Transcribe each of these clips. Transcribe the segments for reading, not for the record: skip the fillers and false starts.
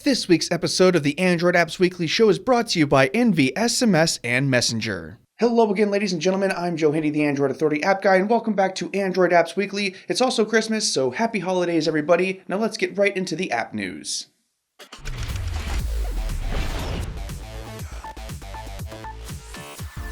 This week's episode of the Android Apps Weekly Show is brought to you by SMS and Messenger. Hello again, ladies and gentlemen. I'm Joe Handy, the Android Authority App Guy, and welcome back to Android Apps Weekly. It's also Christmas, so happy holidays, everybody. Now let's get right into the app news.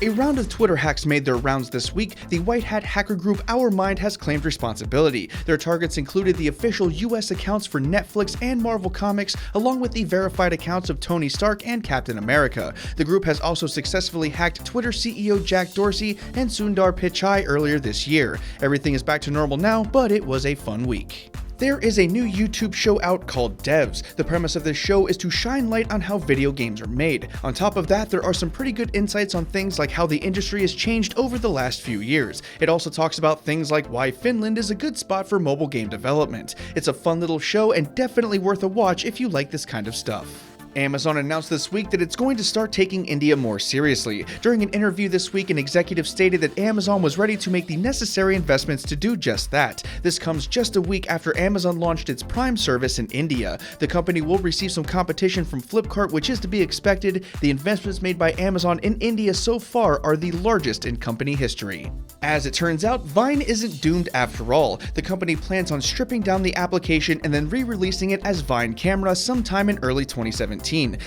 A round of Twitter hacks made their rounds this week. The white hat hacker group Our Mind has claimed responsibility. Their targets included the official US accounts for Netflix and Marvel Comics, along with the verified accounts of Tony Stark and Captain America. The group has also successfully hacked Twitter CEO Jack Dorsey and Sundar Pichai earlier this year. Everything is back to normal now, but it was a fun week. There is a new YouTube show out called Devs. The premise of this show is to shine light on how video games are made. On top of that, there are some pretty good insights on things like how the industry has changed over the last few years. It also talks about things like why Finland is a good spot for mobile game development. It's a fun little show and definitely worth a watch if you like this kind of stuff. Amazon announced this week that it's going to start taking India more seriously. During an interview this week, an executive stated that Amazon was ready to make the necessary investments to do just that. This comes just a week after Amazon launched its Prime service in India. The company will receive some competition from Flipkart, which is to be expected. The investments made by Amazon in India so far are the largest in company history. As it turns out, Vine isn't doomed after all. The company plans on stripping down the application and then re-releasing it as Vine Camera sometime in early 2017.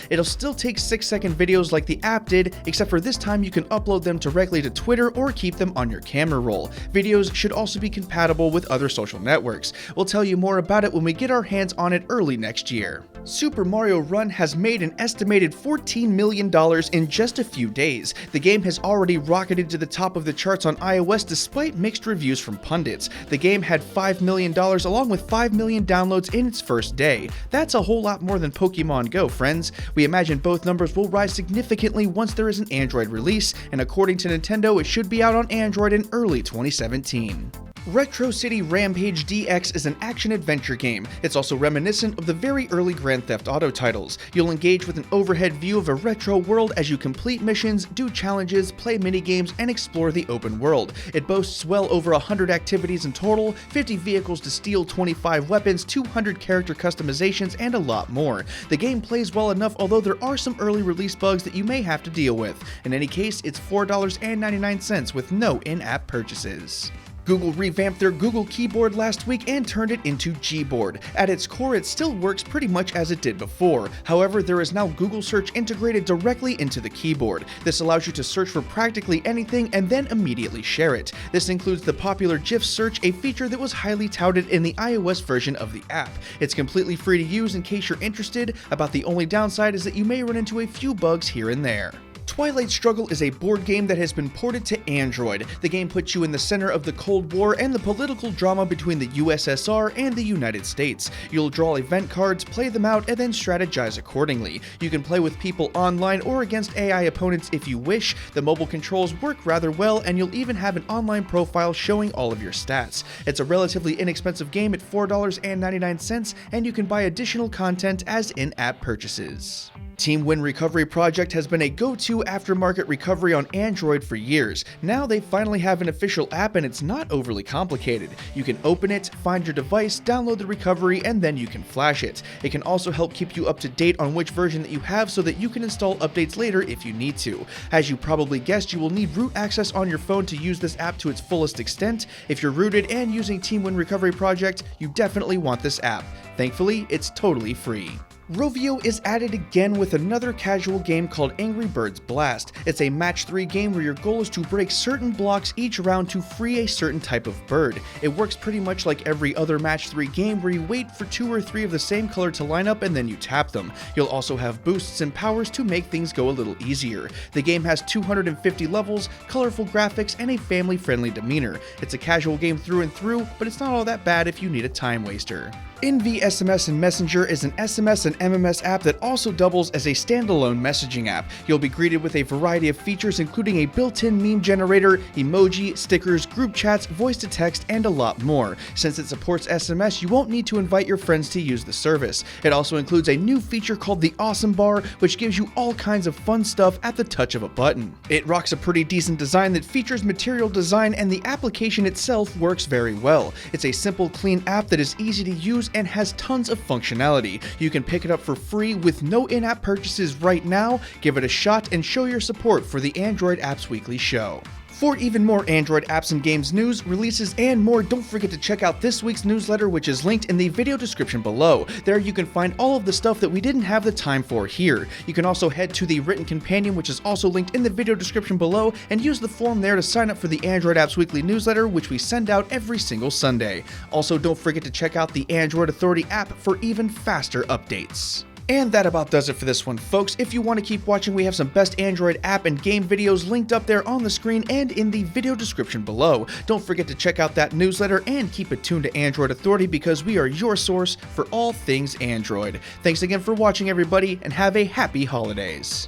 It'll still take 6-second videos like the app did, except for this time you can upload them directly to Twitter or keep them on your camera roll. Videos should also be compatible with other social networks. We'll tell you more about it when we get our hands on it early next year. Super Mario Run has made an estimated $14 million in just a few days. The game has already rocketed to the top of the charts on iOS despite mixed reviews from pundits. The game had $5 million along with 5 million downloads in its first day. That's a whole lot more than Pokemon Go, friends. We imagine both numbers will rise significantly once there is an Android release, and according to Nintendo, it should be out on Android in early 2017. Retro City Rampage DX is an action-adventure game. It's also reminiscent of the very early Grand Theft Auto titles. You'll engage with an overhead view of a retro world as you complete missions, do challenges, play minigames, and explore the open world. It boasts well over 100 activities in total, 50 vehicles to steal, 25 weapons, 200 character customizations, and a lot more. The game plays well enough, although there are some early release bugs that you may have to deal with. In any case, it's $4.99 with no in-app purchases. Google revamped their Google Keyboard last week and turned it into Gboard. At its core, it still works pretty much as it did before. However, there is now Google Search integrated directly into the keyboard. This allows you to search for practically anything and then immediately share it. This includes the popular GIF search, a feature that was highly touted in the iOS version of the app. It's completely free to use in case you're interested. About the only downside is that you may run into a few bugs here and there. Twilight Struggle is a board game that has been ported to Android. The game puts you in the center of the Cold War and the political drama between the USSR and the United States. You'll draw event cards, play them out, and then strategize accordingly. You can play with people online or against AI opponents if you wish. The mobile controls work rather well, and you'll even have an online profile showing all of your stats. It's a relatively inexpensive game at $4.99, and you can buy additional content as in-app purchases. Team Win Recovery Project has been a go-to aftermarket recovery on Android for years. Now they finally have an official app and it's not overly complicated. You can open it, find your device, download the recovery, and then you can flash it. It can also help keep you up to date on which version that you have so that you can install updates later if you need to. As you probably guessed, you will need root access on your phone to use this app to its fullest extent. If you're rooted and using Team Win Recovery Project, you definitely want this app. Thankfully, it's totally free. Rovio is added again with another casual game called Angry Birds Blast. It's a match 3 game where your goal is to break certain blocks each round to free a certain type of bird. It works pretty much like every other match 3 game where you wait for 2 or 3 of the same color to line up and then you tap them. You'll also have boosts and powers to make things go a little easier. The game has 250 levels, colorful graphics, and a family-friendly demeanor. It's a casual game through and through, but it's not all that bad if you need a time waster. Envy SMS and Messenger is an SMS and MMS app that also doubles as a standalone messaging app. You'll be greeted with a variety of features including a built-in meme generator, emoji, stickers, group chats, voice-to-text, and a lot more. Since it supports SMS, you won't need to invite your friends to use the service. It also includes a new feature called the Awesome Bar, which gives you all kinds of fun stuff at the touch of a button. It rocks a pretty decent design that features material design, and the application itself works very well. It's a simple, clean app that is easy to use and has tons of functionality. You can pick it up for free with no in-app purchases right now. Give it a shot and show your support for the Android Apps Weekly show. For even more Android apps and games news, releases, and more, don't forget to check out this week's newsletter, which is linked in the video description below. There you can find all of the stuff that we didn't have the time for here. You can also head to the written companion, which is also linked in the video description below, and use the form there to sign up for the Android Apps Weekly newsletter, which we send out every single Sunday. Also, don't forget to check out the Android Authority app for even faster updates. And that about does it for this one, folks. If you want to keep watching, we have some best Android app and game videos linked up there on the screen and in the video description below. Don't forget to check out that newsletter and keep it tuned to Android Authority because we are your source for all things Android. Thanks again for watching, everybody, and have a happy holidays.